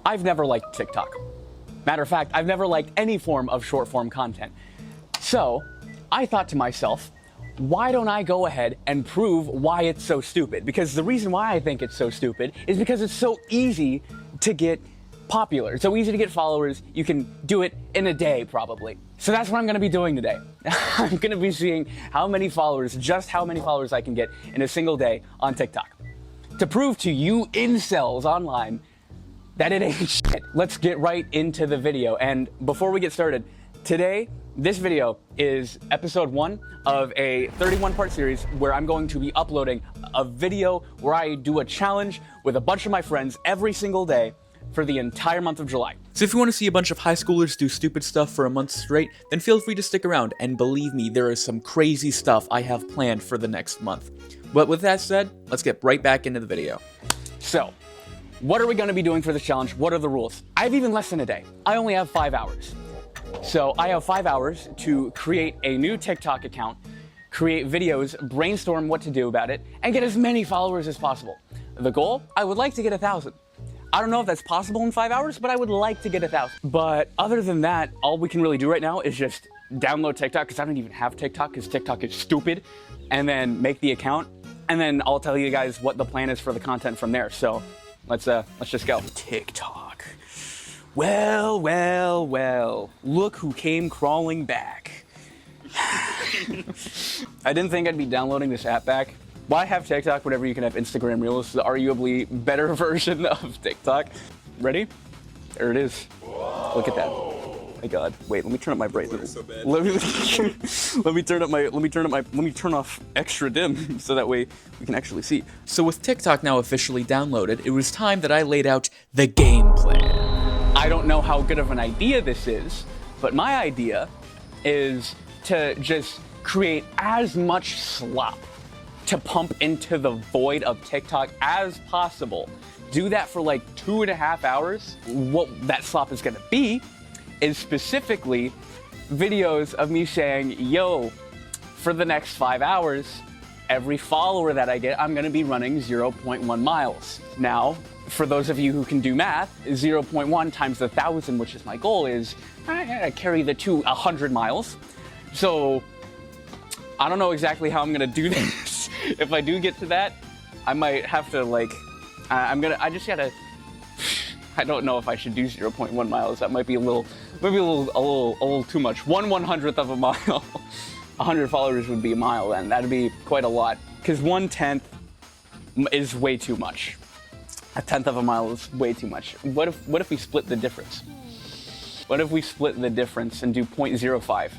I've never liked TikTok. Matter of fact, I've never liked any form of short form content. So I thought to myself, why don't I go ahead and prove why it's so stupid? Because the reason why I think it's so stupid is because it's so easy to get popular. It's so easy to get followers. You can do it in a day, probably. So that's what I'm gonna be doing today. I'm gonna be seeing how many followers I can get in a single day on TikTok. To prove to you incels online that it ain't shit. Let's get right into the video. And before we get started, today, this video is episode 1 of a 31-part series where I'm going to be uploading a video where I do a challenge with a bunch of my friends every single day for the entire month of July. So if you want to see a bunch of high schoolers do stupid stuff for a month straight, then feel free to stick around, and believe me, there is some crazy stuff I have planned for the next month. But with that said, let's get right back into the video. So, what are we going to be doing for this challenge? What are the rules? I have even less than a day. I only have 5 hours. So I have 5 hours to create a new TikTok account, create videos, brainstorm what to do about it, and get as many followers as possible. The goal? I would like to get 1,000. I don't know if that's possible in 5 hours, but I would like to get 1,000. But other than that, all we can really do right now is just download TikTok, because I don't even have TikTok, because TikTok is stupid, and then make the account, and then I'll tell you guys what the plan is for the content from there. So let's just go. TikTok. Well, well, well, look who came crawling back. I didn't think I'd be downloading this app back. Why have TikTok whenever you can have Instagram Reels, the arguably better version of TikTok? Ready? There it is. Whoa. Look at that. My God. Wait, let me turn up my brightness. So let me turn off extra dim so that way we can actually see. So with TikTok now officially downloaded, it was time that I laid out the game plan. I don't know how good of an idea this is, but my idea is to just create as much slop to pump into the void of TikTok as possible. Do that for like 2.5 hours. What that slop is gonna be is specifically videos of me saying, yo, for the next 5 hours, every follower that I get, I'm gonna be running 0.1 miles. Now, for those of you who can do math, 0.1 times 1,000, which is my goal, is I carry the 100 miles. So I don't know exactly how I'm gonna do this. If I do get to that, I might have to I don't know if I should do 0.1 miles. That might be a little too much. 1/100th of a mile. 100 followers would be a mile then. That'd be quite a lot. Because 1/10 is way too much. 1/10 of a mile is way too much. What if we split the difference? What if we split the difference and do 0.05?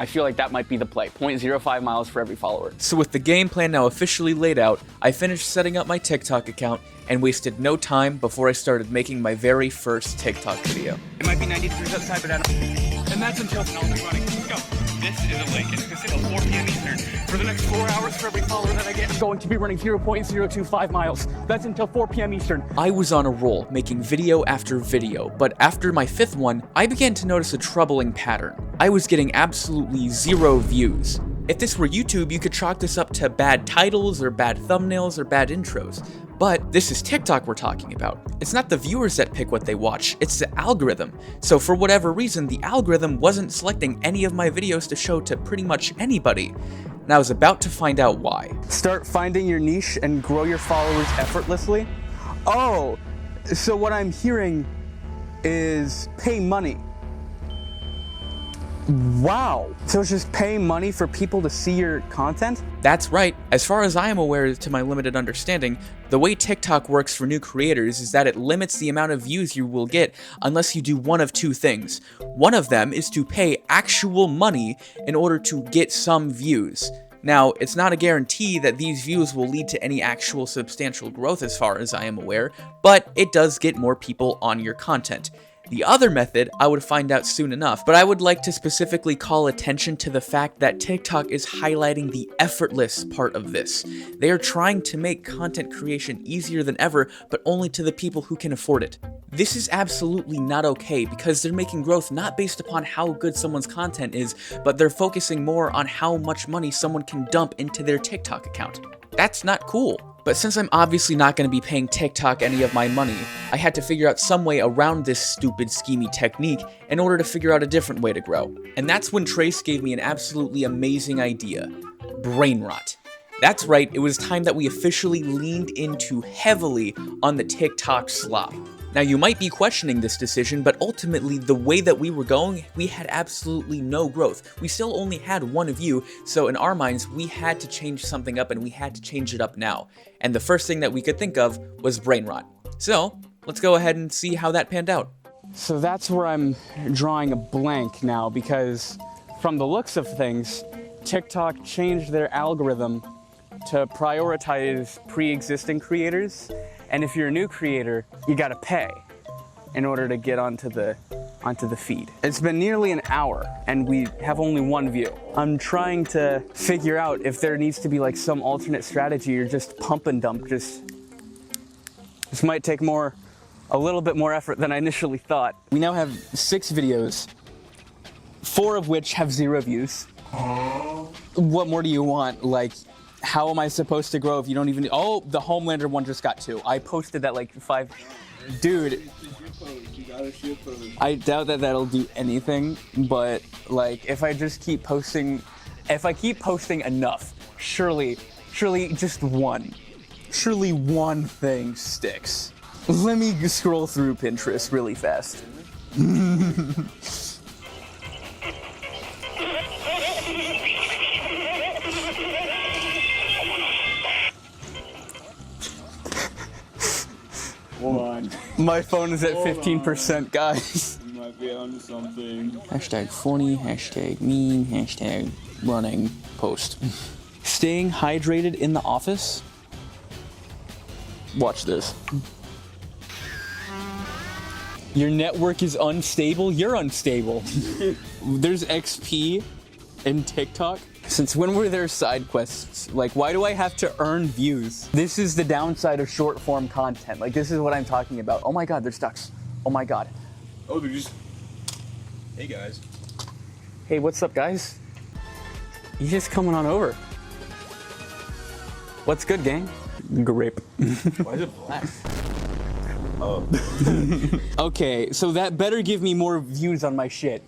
I feel like that might be the play. 0.05 miles for every follower. So with the game plan now officially laid out, I finished setting up my TikTok account and wasted no time before I started making my very first TikTok video. It might be 90 degrees outside, but I don't. And that's until I'll be running. Let's go. This is a link. It's until 4 p.m. Eastern. For the next 4 hours for every follower that I get, I'm going to be running 0.025 miles. That's until 4 p.m. Eastern. I was on a roll, making video after video, but after my 5th one, I began to notice a troubling pattern. I was getting absolutely 0 views. If this were YouTube, you could chalk this up to bad titles or bad thumbnails or bad intros. But this is TikTok we're talking about. It's not the viewers that pick what they watch, it's the algorithm. So for whatever reason, the algorithm wasn't selecting any of my videos to show to pretty much anybody. And I was about to find out why. Start finding your niche and grow your followers effortlessly? Oh, so what I'm hearing is pay money. Wow. So it's just paying money for people to see your content? That's right. As far as I am aware, to my limited understanding, the way TikTok works for new creators is that it limits the amount of views you will get unless you do one of 2 things. One of them is to pay actual money in order to get some views. Now, it's not a guarantee that these views will lead to any actual substantial growth as far as I am aware, but it does get more people on your content. The other method, I would find out soon enough, but I would like to specifically call attention to the fact that TikTok is highlighting the effortless part of this. They are trying to make content creation easier than ever, but only to the people who can afford it. This is absolutely not okay because they're making growth not based upon how good someone's content is, but they're focusing more on how much money someone can dump into their TikTok account. That's not cool. But since I'm obviously not going to be paying TikTok any of my money, I had to figure out some way around this stupid schemy technique in order to figure out a different way to grow. And that's when Trace gave me an absolutely amazing idea. Brain rot. That's right, it was time that we officially leaned into heavily on the TikTok slop. Now you might be questioning this decision, but ultimately the way that we were going, we had absolutely no growth. We still only had one view, so in our minds, we had to change something up and we had to change it up now. And the first thing that we could think of was brain rot. So, let's go ahead and see how that panned out. So that's where I'm drawing a blank now, because from the looks of things, TikTok changed their algorithm to prioritize pre-existing creators, and if you're a new creator, you gotta pay in order to get onto the feed. It's been nearly an hour and we have only one view. I'm trying to figure out if there needs to be like some alternate strategy or just pump and dump. This might take a little bit more effort than I initially thought. We now have 6 videos, 4 of which have 0 views. What more do you want? Like, how am I supposed to grow if you don't even... Oh, the Homelander one just got 2. I posted that like 5... Dude, I doubt that that'll do anything, but like if I just keep posting... If I keep posting enough, surely just one. Surely one thing sticks. Let me scroll through Pinterest really fast. Hold on. My phone is at 15%, guys. You might be onto something. Hashtag funny, hashtag mean, hashtag running, post. Staying hydrated in the office? Watch this. Your network is unstable? You're unstable. There's XP in TikTok. Since when were there side quests? Like, why do I have to earn views? This is the downside of short form content. Like, this is what I'm talking about. Oh my god, there's ducks. Oh my god. Oh, they're just... Hey, guys. Hey, what's up, guys? You just coming on over. What's good, gang? Grape. Why is it black? Oh. Okay, so that better give me more views on my shit.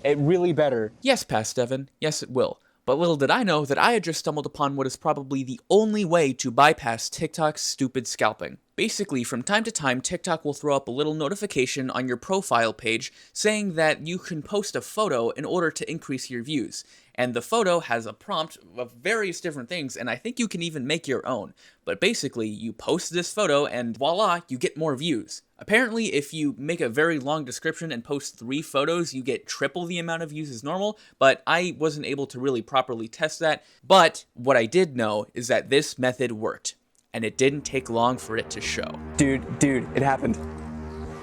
It really better. Yes, Past Devin. Yes, it will. But little did I know that I had just stumbled upon what is probably the only way to bypass TikTok's stupid scalping. Basically, from time to time, TikTok will throw up a little notification on your profile page saying that you can post a photo in order to increase your views. And the photo has a prompt of various different things, and I think you can even make your own. But basically, you post this photo and voila, you get more views. Apparently, if you make a very long description and post 3 photos, you get triple the amount of views as normal, but I wasn't able to really properly test that. But what I did know is that this method worked, and it didn't take long for it to show. Dude, it happened.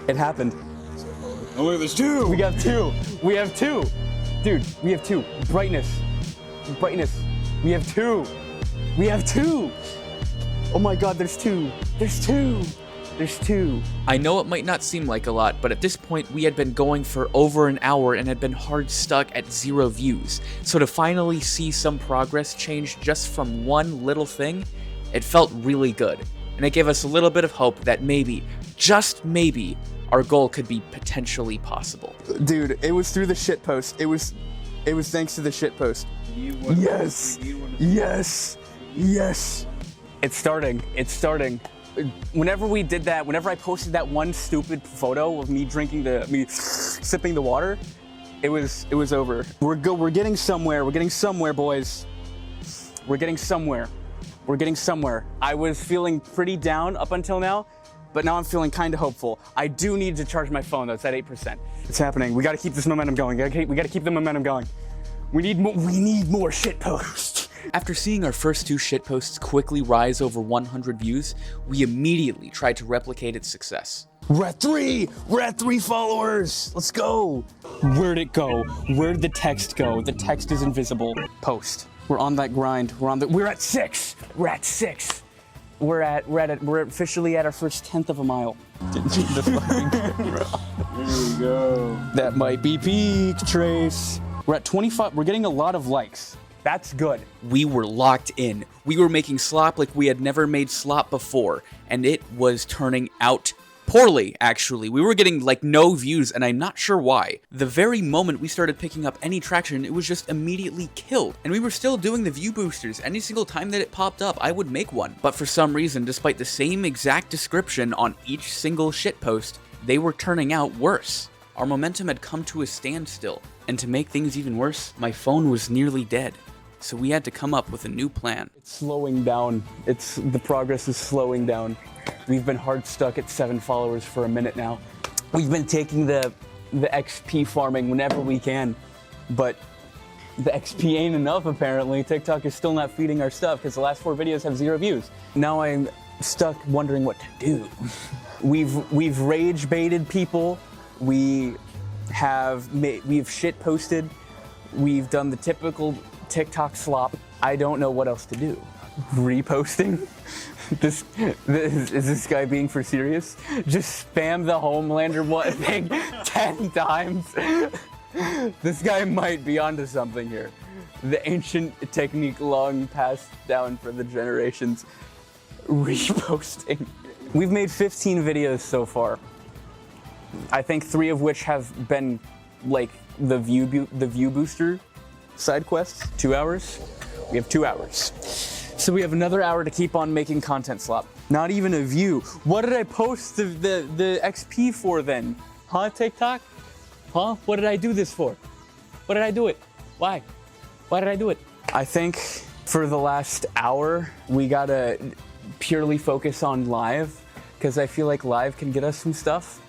It happened. Oh, look, there's 2! We got 2. We have 2. Dude, we have 2. Brightness. We have 2. We have 2. Oh my god, there's 2. There's 2. There's 2. I know it might not seem like a lot, but at this point we had been going for over an hour and had been hard stuck at 0 views. So to finally see some progress change just from one little thing, it felt really good. And it gave us a little bit of hope that maybe, just maybe, our goal could be potentially possible. Dude, it was through the shit post. It was thanks to the shit post. Yes. Yes. Yes. It's starting. Whenever we did that, whenever I posted that one stupid photo of me sipping the water, it was over. We're getting somewhere. We're getting somewhere, boys. We're getting somewhere. I was feeling pretty down up until now, but now I'm feeling kind of hopeful. I do need to charge my phone though. It's at 8%. It's happening. We got to keep this momentum going. We got to keep the momentum going. We need more shit posts. After seeing our first 2 shitposts quickly rise over 100 views, we immediately tried to replicate its success. We're at 3 followers. Let's go. Where'd it go? Where'd the text go? The text is invisible. Post. We're on that grind. We're at 6. We're officially at our first 10th of a mile. There we go. That might be peak, Trace. We're at 25. We're getting a lot of likes. That's good. We were locked in. We were making slop like we had never made slop before, and it was turning out poorly, actually. We were getting like no views, and I'm not sure why. The very moment we started picking up any traction, it was just immediately killed. And we were still doing the view boosters. Any single time that it popped up, I would make one. But for some reason, despite the same exact description on each single shitpost, they were turning out worse. Our momentum had come to a standstill. And to make things even worse, my phone was nearly dead. So we had to come up with a new plan. It's slowing down. The progress is slowing down. We've been hard stuck at 7 followers for a minute now. We've been taking the XP farming whenever we can, but the XP ain't enough apparently. TikTok is still not feeding our stuff because the last 4 videos have 0 views. Now I'm stuck wondering what to do. We've rage baited people. We've shit posted. We've done the typical TikTok slop. I don't know what else to do. Reposting? Is this guy being for serious? Just spam the Homelander thing 10 times. This guy might be onto something here. The ancient technique long passed down for the generations. Reposting. We've made 15 videos so far. I think 3 of which have been like the view booster side quests. 2 hours. We have 2 hours. So we have another hour to keep on making content slop. Not even a view. What did I post the XP for then? Huh, TikTok? Huh? What did I do this for? What did I do it? Why? Why did I do it? I think for the last hour, we gotta purely focus on live, because I feel like live can get us some stuff,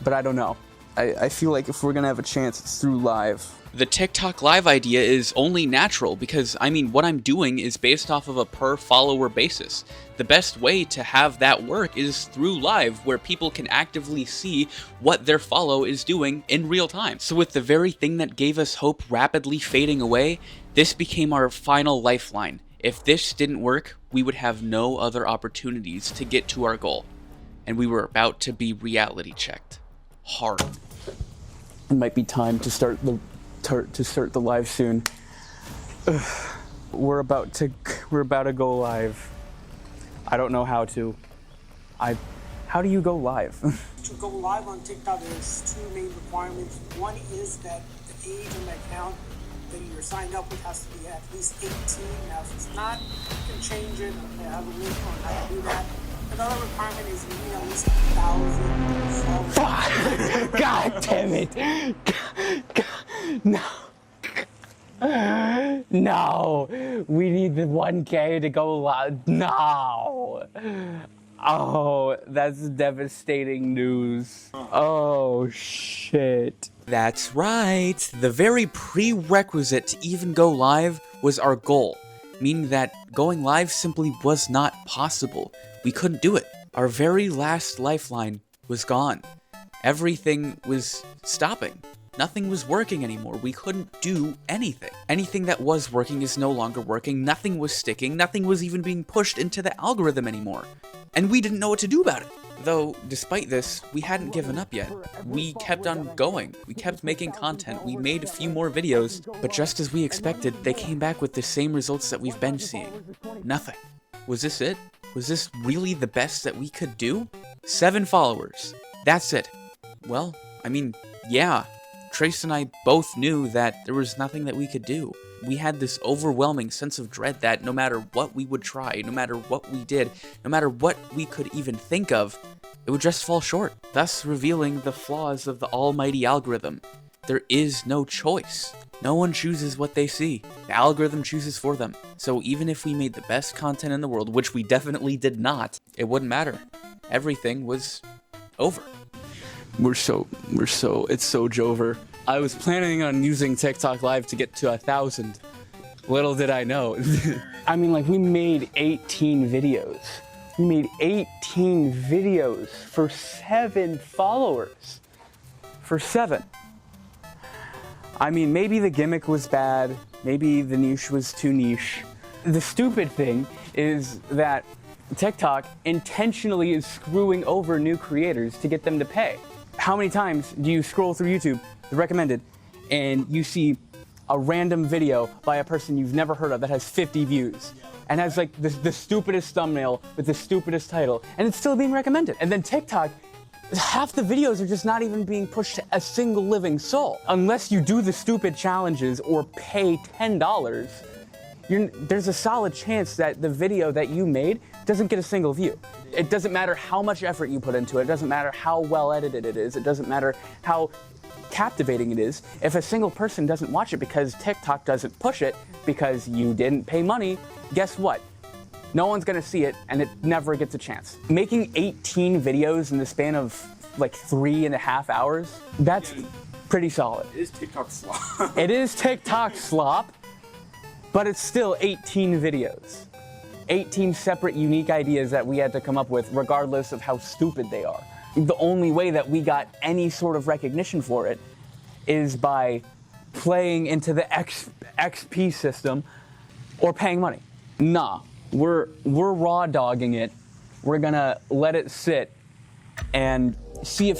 but I don't know. I feel like if we're gonna have a chance, it's through live. The TikTok live idea is only natural because, I mean, what I'm doing is based off of a per follower basis. The best way to have that work is through live, where people can actively see what their follow is doing in real time. So with the very thing that gave us hope rapidly fading away, this became our final lifeline. If this didn't work, we would have no other opportunities to get to our goal. And we were about to be reality checked. Hard. It might be time to start the live soon. Ugh. We're about to go live. I don't know how to. How do you go live? To go live on TikTok, there's 2 main requirements. One is that the age on the account that you're signed up with has to be at least 18. Now, if it's not, you can change it. I have a link on how to do that. Another requirement is you need at least 1,000 followers. God damn it! No. No. We need the 1K to go live. No. Oh, that's devastating news. Oh, shit. That's right. The very prerequisite to even go live was our goal, meaning that going live simply was not possible. We couldn't do it. Our very last lifeline was gone. Everything was stopping. Nothing was working anymore. We couldn't do anything. Anything that was working is no longer working. Nothing was sticking. Nothing was even being pushed into the algorithm anymore. And we didn't know what to do about it. Though, despite this, we hadn't given up yet. We kept on going. We kept making content. We made a few more videos, but just as we expected, they came back with the same results that we've been seeing. Nothing. Was this it? Was this really the best that we could do? 7 followers. That's it. Well, I mean, yeah. Trace and I both knew that there was nothing that we could do. We had this overwhelming sense of dread that no matter what we would try, no matter what we did, no matter what we could even think of, it would just fall short, thus revealing the flaws of the almighty algorithm. There is no choice. No one chooses what they see. The algorithm chooses for them. So even if we made the best content in the world, which we definitely did not, it wouldn't matter. Everything was over. It's so Jover. I was planning on using TikTok Live to get to 1,000. Little did I know. I mean, like, we made 18 videos. We made 18 videos for 7 followers. For 7. I mean, maybe the gimmick was bad. Maybe the niche was too niche. The stupid thing is that TikTok intentionally is screwing over new creators to get them to pay. How many times do you scroll through YouTube, the recommended, and you see a random video by a person you've never heard of that has 50 views and has like the stupidest thumbnail with the stupidest title, and it's still being recommended. And then TikTok, half the videos are just not even being pushed to a single living soul. Unless you do the stupid challenges or pay $10, there's a solid chance that the video that you made doesn't get a single view. It doesn't matter how much effort you put into it. It doesn't matter how well edited it is. It doesn't matter how captivating it is. If a single person doesn't watch it because TikTok doesn't push it because you didn't pay money, guess what? No one's gonna see it, and it never gets a chance. Making 18 videos in the span of like 3.5 hours, that's pretty solid. It is TikTok slop. It is TikTok slop, but it's still 18 videos. 18 separate unique ideas that we had to come up with regardless of how stupid they are. The only way that we got any sort of recognition for it is by playing into the XP system or paying money. Nah, we're raw dogging it. We're gonna let it sit and see if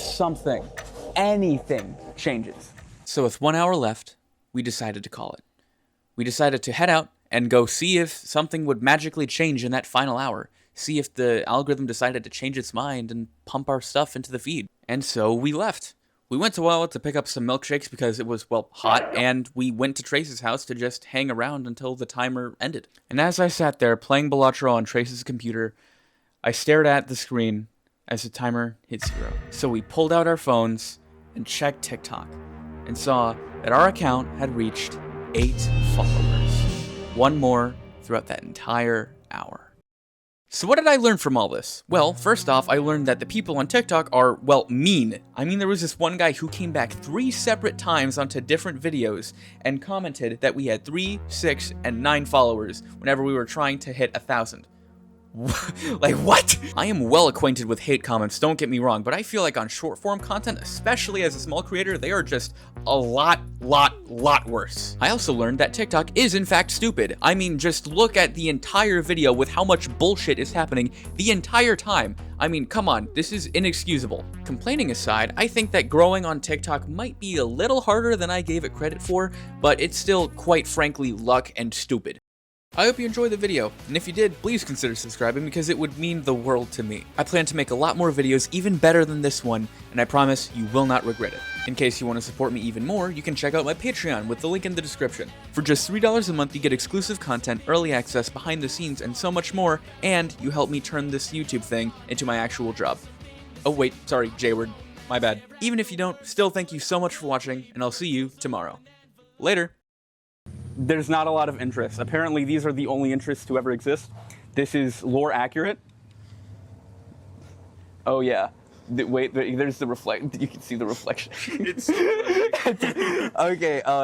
anything changes. So with 1 hour left, we decided to call it. We decided to head out and go see if something would magically change in that final hour. See if the algorithm decided to change its mind and pump our stuff into the feed. And so we left. We went to Wawa to pick up some milkshakes because it was, well, hot, and we went to Trace's house to just hang around until the timer ended. And as I sat there playing Balatro on Trace's computer, I stared at the screen as the timer hit 0. So we pulled out our phones and checked TikTok and saw that our account had reached 8 followers. One more throughout that entire hour. So what did I learn from all this? Well, first off, I learned that the people on TikTok are, well, mean. I mean, there was this one guy who came back 3 separate times onto different videos and commented that we had 3, 6, and 9 followers whenever we were trying to hit 1,000. Like, what? I am well acquainted with hate comments, don't get me wrong, but I feel like on short form content, especially as a small creator, they are just a lot worse. I also learned that TikTok is in fact stupid. I mean, just look at the entire video with how much bullshit is happening the entire time. I mean, come on, this is inexcusable. Complaining aside, I think that growing on TikTok might be a little harder than I gave it credit for, but it's still, quite frankly, luck and stupid. I hope you enjoyed the video, and if you did, please consider subscribing because it would mean the world to me. I plan to make a lot more videos even better than this one, and I promise you will not regret it. In case you want to support me even more, you can check out my Patreon with the link in the description. For just $3 a month, you get exclusive content, early access, behind the scenes, and so much more, and you help me turn this YouTube thing into my actual job. Oh wait, sorry, J-word, my bad. Even if you don't, still thank you so much for watching, and I'll see you tomorrow. Later. There's not a lot of interest. Apparently, these are the only interests to ever exist. This is lore accurate. Oh yeah. Wait, there's the reflect. You can see the reflection. It's so Okay.